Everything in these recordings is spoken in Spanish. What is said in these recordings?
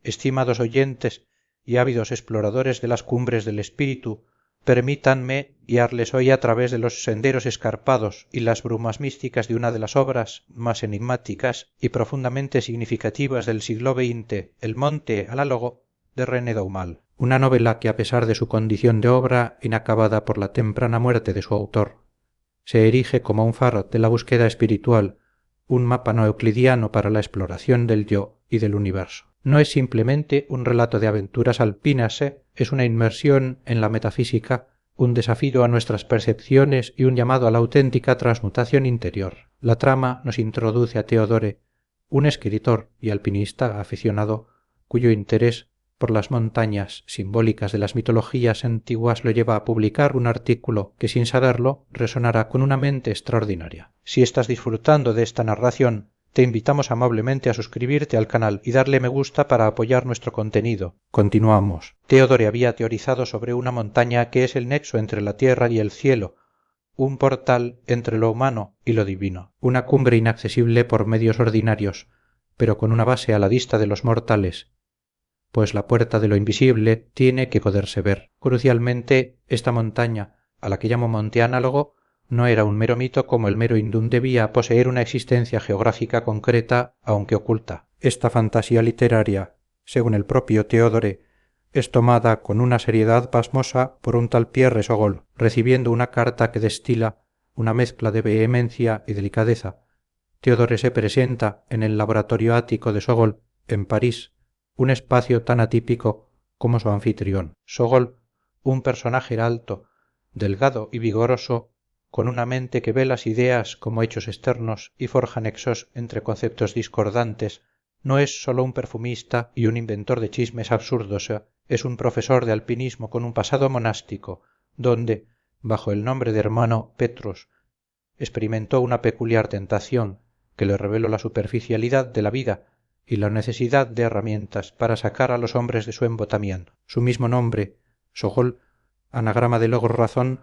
estimados oyentes y ávidos exploradores de las cumbres del espíritu, permítanme guiarles hoy a través de los senderos escarpados y las brumas místicas de una de las obras más enigmáticas y profundamente significativas del siglo XX, El monte análogo, de René Daumal. Una novela que, a pesar de su condición de obra inacabada por la temprana muerte de su autor, se erige como un faro de la búsqueda espiritual, un mapa no euclidiano para la exploración del yo y del universo. No es simplemente un relato de aventuras alpinas, es una inmersión en la metafísica, un desafío a nuestras percepciones y un llamado a la auténtica transmutación interior. La trama nos introduce a Teodore, un escritor y alpinista aficionado, cuyo interés por las montañas simbólicas de las mitologías antiguas lo lleva a publicar un artículo que sin saberlo resonará con una mente extraordinaria. Si estás disfrutando de esta narración, te invitamos amablemente a suscribirte al canal y darle me gusta para apoyar nuestro contenido. Continuamos. Teodore había teorizado sobre una montaña que es el nexo entre la tierra y el cielo, un portal entre lo humano y lo divino, una cumbre inaccesible por medios ordinarios, pero con una base a la vista de los mortales, pues la puerta de lo invisible tiene que poderse ver. Crucialmente, esta montaña, a la que llamo monte análogo, no era un mero mito como el mero hindú debía poseer una existencia geográfica concreta, aunque oculta. Esta fantasía literaria, según el propio Teodore, es tomada con una seriedad pasmosa por un tal Pierre Sogol, recibiendo una carta que destila una mezcla de vehemencia y delicadeza. Teodore se presenta en el laboratorio ático de Sogol, en París, un espacio tan atípico como su anfitrión. Sogol, un personaje alto, delgado y vigoroso, con una mente que ve las ideas como hechos externos y forja nexos entre conceptos discordantes, no es sólo un perfumista y un inventor de chismes absurdos, es un profesor de alpinismo con un pasado monástico, donde, bajo el nombre de hermano Petrus, experimentó una peculiar tentación que le reveló la superficialidad de la vida y la necesidad de herramientas para sacar a los hombres de su embotamiento. Su mismo nombre, Sogol, anagrama de logro-razón,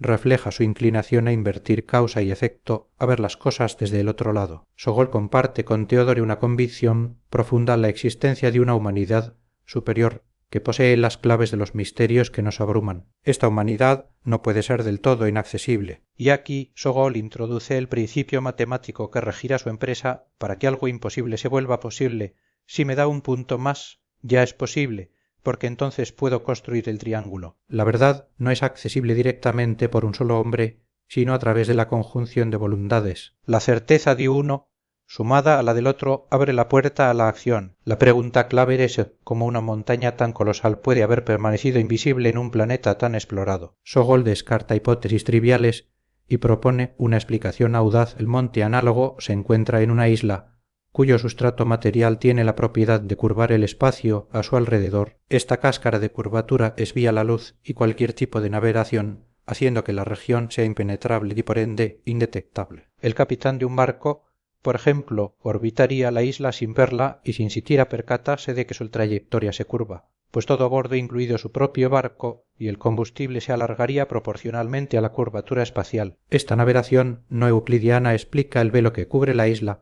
refleja su inclinación a invertir causa y efecto, a ver las cosas desde el otro lado. Sogol comparte con Teodore una convicción profunda en la existencia de una humanidad superior que posee las claves de los misterios que nos abruman. Esta humanidad no puede ser del todo inaccesible. Y aquí Sogol introduce el principio matemático que regirá su empresa para que algo imposible se vuelva posible. Si me da un punto más, ya es posible, porque entonces puedo construir el triángulo. La verdad no es accesible directamente por un solo hombre, sino a través de la conjunción de voluntades. La certeza de uno, sumada a la del otro, abre la puerta a la acción. La pregunta clave es cómo una montaña tan colosal puede haber permanecido invisible en un planeta tan explorado. Sogol descarta hipótesis triviales y propone una explicación audaz. El monte análogo se encuentra en una isla, cuyo sustrato material tiene la propiedad de curvar el espacio a su alrededor. Esta cáscara de curvatura desvía la luz y cualquier tipo de navegación, haciendo que la región sea impenetrable y por ende indetectable. El capitán de un barco, por ejemplo, orbitaría la isla sin verla y sin siquiera percatarse de que su trayectoria se curva, pues todo a bordo, incluido su propio barco, y el combustible se alargaría proporcionalmente a la curvatura espacial. Esta navegación no euclidiana explica el velo que cubre la isla,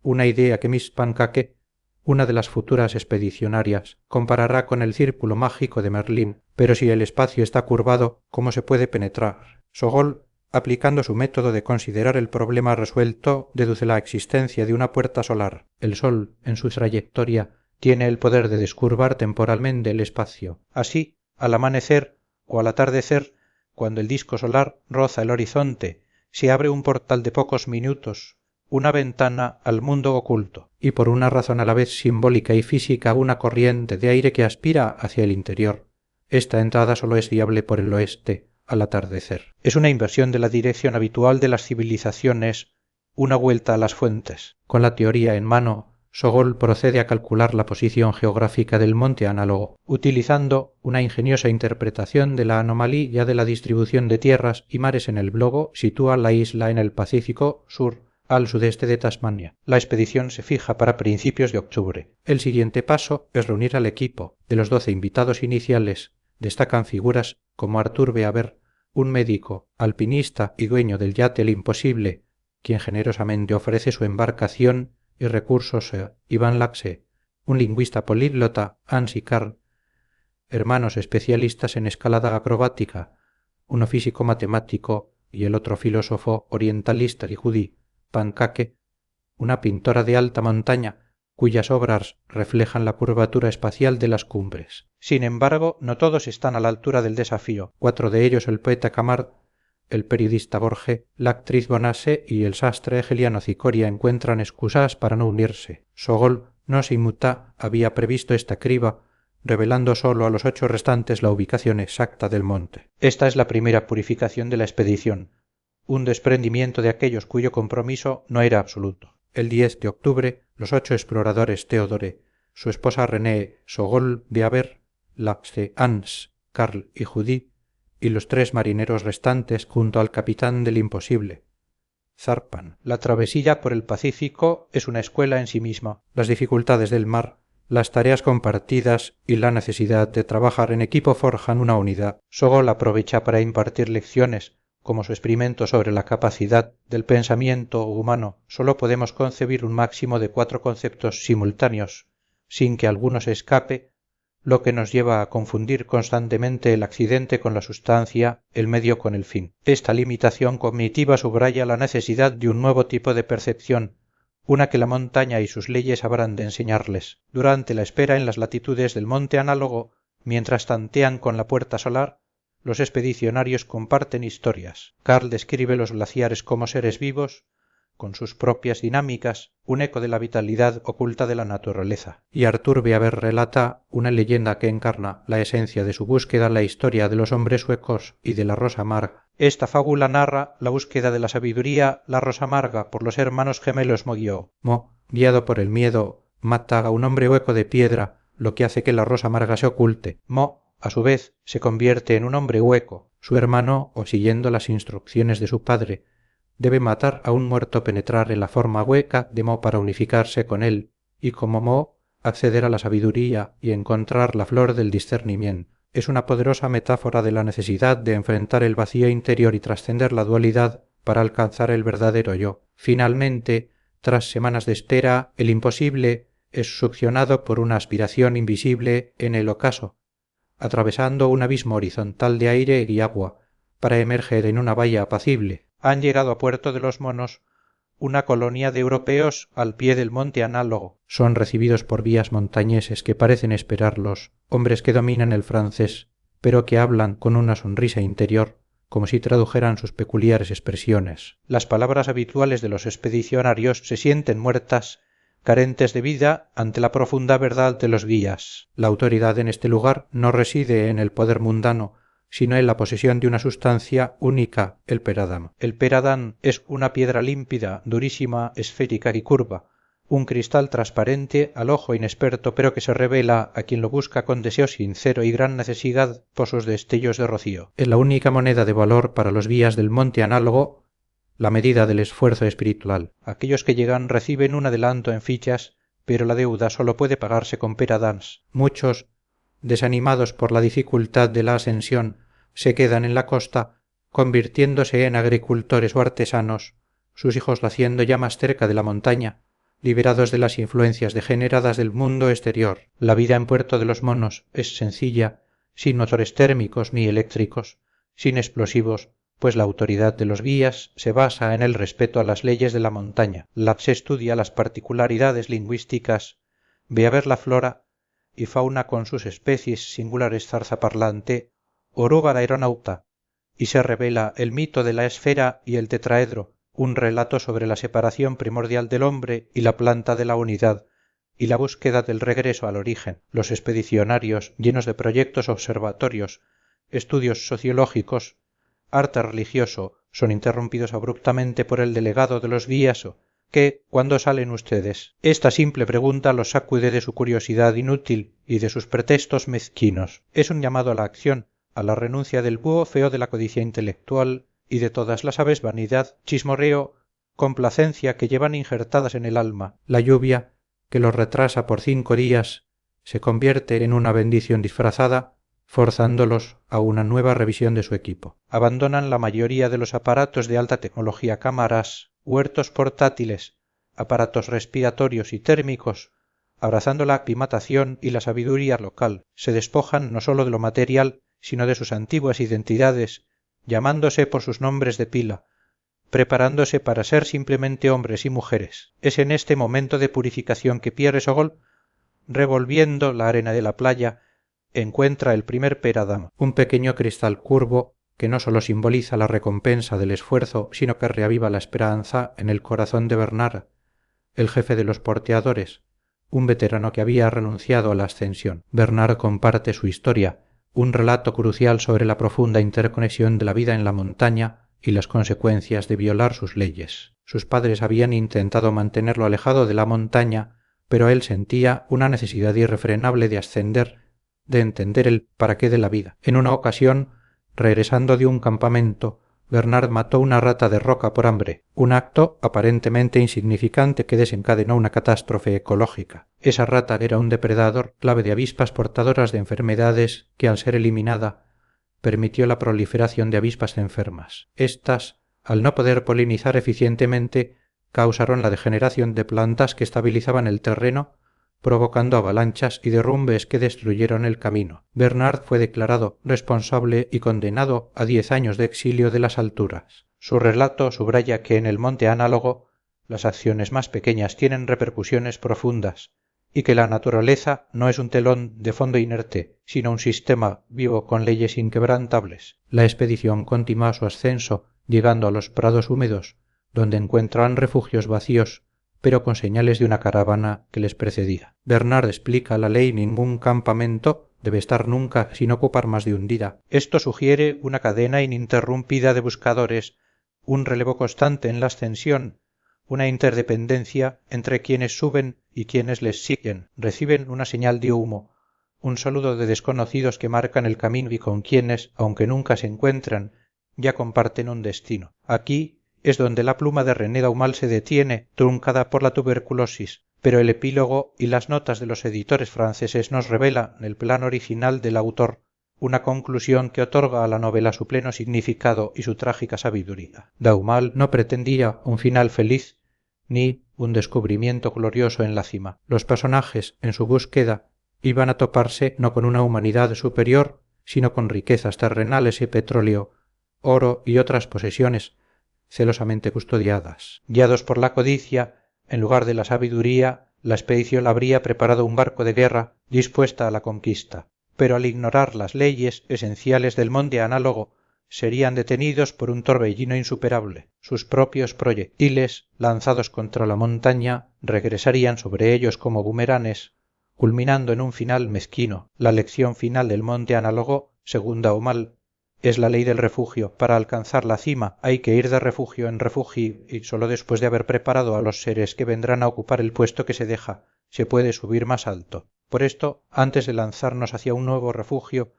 una idea que Miss Pancake, una de las futuras expedicionarias, comparará con el círculo mágico de Merlín. Pero si el espacio está curvado, ¿cómo se puede penetrar? Sogol, aplicando su método de considerar el problema resuelto, deduce la existencia de una puerta solar. El Sol, en su trayectoria, tiene el poder de descurvar temporalmente el espacio. Así, al amanecer o al atardecer, cuando el disco solar roza el horizonte, se abre un portal de pocos minutos, una ventana al mundo oculto, y por una razón a la vez simbólica y física, una corriente de aire que aspira hacia el interior. Esta entrada solo es viable por el oeste, al atardecer. Es una inversión de la dirección habitual de las civilizaciones, una vuelta a las fuentes. Con la teoría en mano, Sogol procede a calcular la posición geográfica del monte análogo, utilizando una ingeniosa interpretación de la anomalía de la distribución de tierras y mares en el globo. Sitúa la isla en el Pacífico Sur, al sudeste de Tasmania. La expedición se fija para principios de octubre. El siguiente paso es reunir al equipo. De los 12 invitados iniciales destacan figuras como Artur Beaver, un médico, alpinista y dueño del yate El Imposible, quien generosamente ofrece su embarcación y recursos, Iván Laxe, un lingüista políglota, Hans y Karl, hermanos especialistas en escalada acrobática, uno físico matemático y el otro filósofo orientalista y judí, Pankake, una pintora de alta montaña, cuyas obras reflejan la curvatura espacial de las cumbres. Sin embargo, no todos están a la altura del desafío. 4 de ellos, el poeta Camard, el periodista Borges, la actriz Bonasse y el sastre Geliano Cicoria, encuentran excusas para no unirse. Sogol no se inmuta había previsto esta criba, revelando solo a los 8 restantes la ubicación exacta del monte. Esta es la primera purificación de la expedición, un desprendimiento de aquellos cuyo compromiso no era absoluto. El 10 de octubre, los 8 exploradores Theodore, su esposa René, Sogol, Beaver, Laxe, Hans, Karl y Judy, y los 3 marineros restantes junto al capitán del Imposible, zarpan. La travesía por el Pacífico es una escuela en sí misma. Las dificultades del mar, las tareas compartidas y la necesidad de trabajar en equipo forjan una unidad. Sogol aprovecha para impartir lecciones. Como su experimento sobre la capacidad del pensamiento humano solo podemos concebir un máximo de 4 conceptos simultáneos, sin que alguno se escape, lo que nos lleva a confundir constantemente el accidente con la sustancia, el medio con el fin. Esta limitación cognitiva subraya la necesidad de un nuevo tipo de percepción, una que la montaña y sus leyes habrán de enseñarles. Durante la espera en las latitudes del monte Análogo, mientras tantean con la puerta solar, los expedicionarios comparten historias. Karl describe los glaciares como seres vivos, con sus propias dinámicas, un eco de la vitalidad oculta de la naturaleza. Y Arthur Beaver relata una leyenda que encarna la esencia de su búsqueda, la historia de los hombres suecos y de la rosa amarga. Esta fábula narra la búsqueda de la sabiduría, la rosa amarga, por los hermanos gemelos Moguió. Mo, guiado por el miedo, mata a un hombre hueco de piedra, lo que hace que la rosa amarga se oculte. Mo, a su vez, se convierte en un hombre hueco. Su hermano, o siguiendo las instrucciones de su padre, debe matar a un muerto, penetrar en la forma hueca de Mo para unificarse con él, y como Mo, acceder a la sabiduría y encontrar la flor del discernimiento. Es una poderosa metáfora de la necesidad de enfrentar el vacío interior y trascender la dualidad para alcanzar el verdadero yo. Finalmente, tras semanas de espera, el imposible es succionado por una aspiración invisible en el ocaso, atravesando un abismo horizontal de aire y agua, para emerger en una bahía apacible. Han llegado a Puerto de los Monos una colonia de europeos al pie del monte Análogo. Son recibidos por guías montañeses que parecen esperarlos, hombres que dominan el francés, pero que hablan con una sonrisa interior, como si tradujeran sus peculiares expresiones. Las palabras habituales de los expedicionarios se sienten muertas, carentes de vida ante la profunda verdad de los guías. La autoridad en este lugar no reside en el poder mundano, sino en la posesión de una sustancia única, el peradam. El peradam es una piedra límpida, durísima, esférica y curva, un cristal transparente al ojo inexperto, pero que se revela a quien lo busca con deseo sincero y gran necesidad por sus destellos de rocío. Es la única moneda de valor para los guías del monte Análogo, la medida del esfuerzo espiritual. Aquellos que llegan reciben un adelanto en fichas, pero la deuda solo puede pagarse con peradams. Muchos, desanimados por la dificultad de la ascensión, se quedan en la costa, convirtiéndose en agricultores o artesanos, sus hijos naciendo ya más cerca de la montaña, liberados de las influencias degeneradas del mundo exterior. La vida en Puerto de los Monos es sencilla, sin motores térmicos ni eléctricos, sin explosivos, pues la autoridad de los guías se basa en el respeto a las leyes de la montaña. Se estudia las particularidades lingüísticas, ve a ver la flora y fauna con sus especies singulares zarzaparlante, oruga la aeronauta, y se revela el mito de la esfera y el tetraedro, un relato sobre la separación primordial del hombre y la planta de la unidad, y la búsqueda del regreso al origen. Los expedicionarios, llenos de proyectos observatorios, estudios sociológicos, arte religioso, son interrumpidos abruptamente por el delegado de los guías que, ¿cuándo salen ustedes? Esta simple pregunta los sacude de su curiosidad inútil y de sus pretextos mezquinos. Es un llamado a la acción, a la renuncia del búho feo de la codicia intelectual y de todas las aves vanidad, chismorreo, complacencia que llevan injertadas en el alma. La lluvia, que los retrasa por 5 días, se convierte en una bendición disfrazada, forzándolos a una nueva revisión de su equipo. Abandonan la mayoría de los aparatos de alta tecnología, cámaras, huertos portátiles, aparatos respiratorios y térmicos, abrazando la aclimatación y la sabiduría local, se despojan no sólo de lo material, sino de sus antiguas identidades, llamándose por sus nombres de pila, preparándose para ser simplemente hombres y mujeres. Es en este momento de purificación que Pierre Sogol, revolviendo la arena de la playa, encuentra el primer peradam, un pequeño cristal curvo que no sólo simboliza la recompensa del esfuerzo, sino que reaviva la esperanza en el corazón de Bernard, el jefe de los porteadores, un veterano que había renunciado a la ascensión. Bernard comparte su historia, un relato crucial sobre la profunda interconexión de la vida en la montaña y las consecuencias de violar sus leyes. Sus padres habían intentado mantenerlo alejado de la montaña, pero él sentía una necesidad irrefrenable de ascender, de entender el para qué de la vida. En una ocasión, regresando de un campamento, Bernard mató una rata de roca por hambre, un acto aparentemente insignificante que desencadenó una catástrofe ecológica. Esa rata era un depredador clave de avispas portadoras de enfermedades que, al ser eliminada, permitió la proliferación de avispas enfermas. Estas, al no poder polinizar eficientemente, causaron la degeneración de plantas que estabilizaban el terreno, provocando avalanchas y derrumbes que destruyeron el camino. Bernard fue declarado responsable y condenado a 10 años de exilio de las alturas. Su relato subraya que en el monte Análogo las acciones más pequeñas tienen repercusiones profundas y que la naturaleza no es un telón de fondo inerte, sino un sistema vivo con leyes inquebrantables. La expedición continúa su ascenso, llegando a los prados húmedos, donde encuentran refugios vacíos, pero con señales de una caravana que les precedía. Bernard explica la ley: ningún campamento debe estar nunca sin ocupar más de un día. Esto sugiere una cadena ininterrumpida de buscadores, un relevo constante en la ascensión, una interdependencia entre quienes suben y quienes les siguen, reciben una señal de humo, un saludo de desconocidos que marcan el camino y con quienes, aunque nunca se encuentran, ya comparten un destino. Aquí es donde la pluma de René Daumal se detiene, truncada por la tuberculosis, pero el epílogo y las notas de los editores franceses nos revelan el plan original del autor, una conclusión que otorga a la novela su pleno significado y su trágica sabiduría. Daumal no pretendía un final feliz ni un descubrimiento glorioso en la cima. Los personajes, en su búsqueda, iban a toparse no con una humanidad superior, sino con riquezas terrenales y petróleo, oro y otras posesiones celosamente custodiadas. Guiados por la codicia, en lugar de la sabiduría, la expedición habría preparado un barco de guerra dispuesta a la conquista, pero al ignorar las leyes esenciales del monte Análogo, serían detenidos por un torbellino insuperable. Sus propios proyectiles, lanzados contra la montaña, regresarían sobre ellos como bumeranes, culminando en un final mezquino. La lección final del monte Análogo, según Daumal, es la ley del refugio. Para alcanzar la cima hay que ir de refugio en refugio y solo después de haber preparado a los seres que vendrán a ocupar el puesto que se deja, se puede subir más alto. Por esto, antes de lanzarnos hacia un nuevo refugio,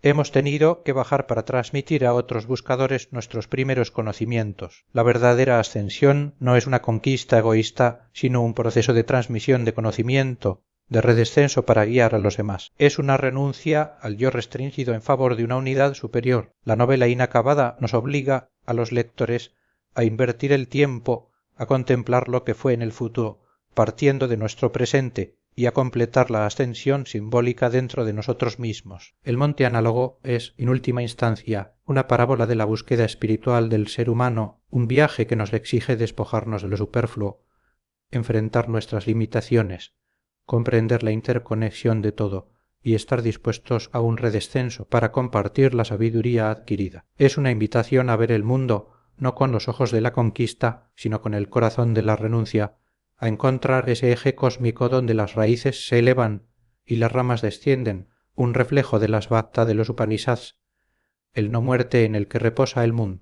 hemos tenido que bajar para transmitir a otros buscadores nuestros primeros conocimientos. La verdadera ascensión no es una conquista egoísta, sino un proceso de transmisión de conocimiento, de redescenso para guiar a los demás. Es una renuncia al yo restringido en favor de una unidad superior. La novela inacabada nos obliga a los lectores a invertir el tiempo, a contemplar lo que fue en el futuro, partiendo de nuestro presente, y a completar la ascensión simbólica dentro de nosotros mismos. El monte Análogo es, en última instancia, una parábola de la búsqueda espiritual del ser humano, un viaje que nos exige despojarnos de lo superfluo, enfrentar nuestras limitaciones, comprender la interconexión de todo y estar dispuestos a un redescenso para compartir la sabiduría adquirida. Es una invitación a ver el mundo no con los ojos de la conquista, sino con el corazón de la renuncia, a encontrar ese eje cósmico donde las raíces se elevan y las ramas descienden, un reflejo de las Bhakta de los Upanishads, el no muerte en el que reposa el mundo.